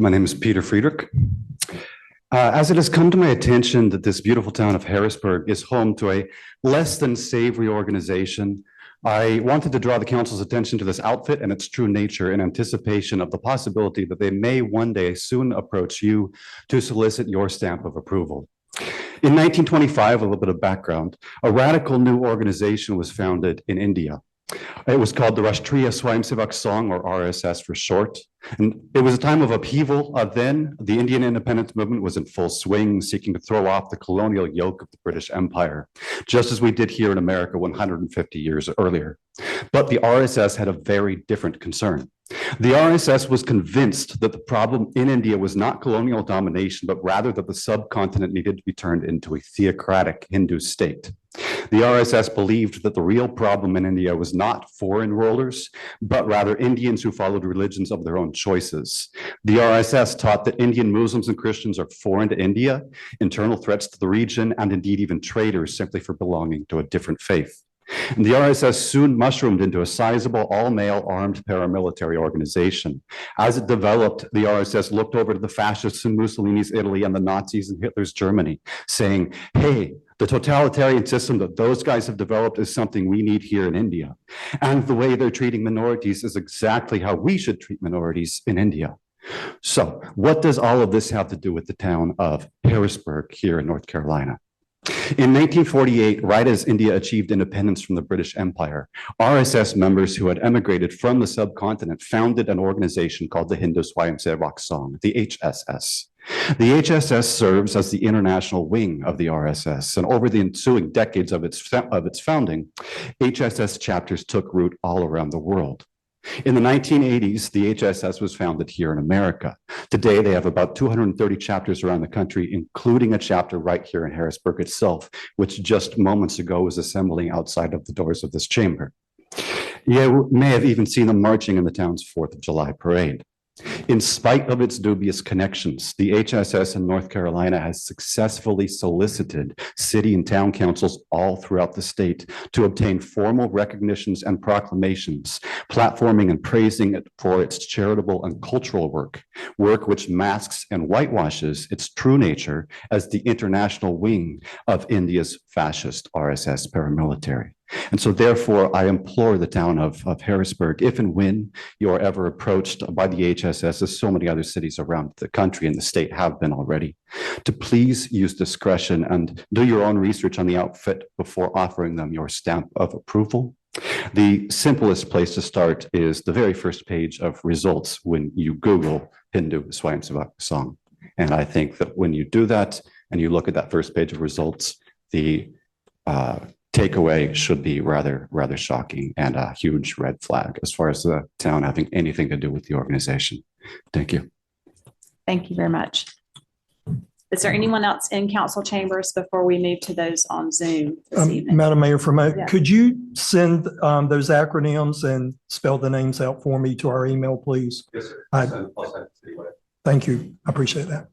My name is Peter Friedrich. As it has come to my attention that this beautiful town of Harrisburg is home to a less than savory organization, I wanted to draw the council's attention to this outfit and its true nature in anticipation of the possibility that they may one day soon approach you to solicit your stamp of approval. In 1925, a little bit of background, a radical new organization was founded in India. It was called the Rashtriya Swayamsevak Sangh, or RSS for short. And it was a time of upheaval. Then the Indian independence movement was in full swing, seeking to throw off the colonial yoke of the British Empire, just as we did here in America 150 years earlier. But the RSS had a very different concern. The RSS was convinced that the problem in India was not colonial domination, but rather that the subcontinent needed to be turned into a theocratic Hindu state. The RSS believed that the real problem in India was not foreign rulers, but rather Indians who followed religions of their own choices. The RSS taught that Indian Muslims and Christians are foreign to India, internal threats to the region, and indeed even traitors simply for belonging to a different faith. And the RSS soon mushroomed into a sizable all-male armed paramilitary organization. As it developed, the RSS looked over to the fascists in Mussolini's Italy and the Nazis in Hitler's Germany, saying, hey, the totalitarian system that those guys have developed is something we need here in India. And the way they're treating minorities is exactly how we should treat minorities in India. So what does all of this have to do with the town of Harrisburg here in North Carolina? In 1948, right as India achieved independence from the British Empire, RSS members who had emigrated from the subcontinent founded an organization called the Hindu Swayamsevak Sangh, the HSS. The HSS serves as the international wing of the RSS, and over the ensuing decades of its founding, HSS chapters took root all around the world. In the 1980s, the HSS was founded here in America. Today, they have about 230 chapters around the country, including a chapter right here in Harrisburg itself, which just moments ago was assembling outside of the doors of this chamber. You may have even seen them marching in the town's 4th of July parade. In spite of its dubious connections, the HSS in North Carolina has successfully solicited city and town councils all throughout the state to obtain formal recognitions and proclamations, platforming and praising it for its charitable and cultural work which masks and whitewashes its true nature as the international wing of India's fascist RSS paramilitary. And so therefore, I implore the town of Harrisburg, if and when you are ever approached by the HSS, as so many other cities around the country and the state have been already, to please use discretion and do your own research on the outfit before offering them your stamp of approval. The simplest place to start is the very first page of results when you Google Hindu Swayamsevak Sangh. And I think that when you do that and you look at that first page of results, the takeaway should be rather shocking and a huge red flag as far as the town having anything to do with the organization. Thank you. Thank you very much. Is there anyone else in council chambers before we move to those on Zoom this evening? Madam Mayor, Yeah. could you send those acronyms and spell the names out for me to our email, please? Yes, sir. I'll send it to you. Thank you. I appreciate that.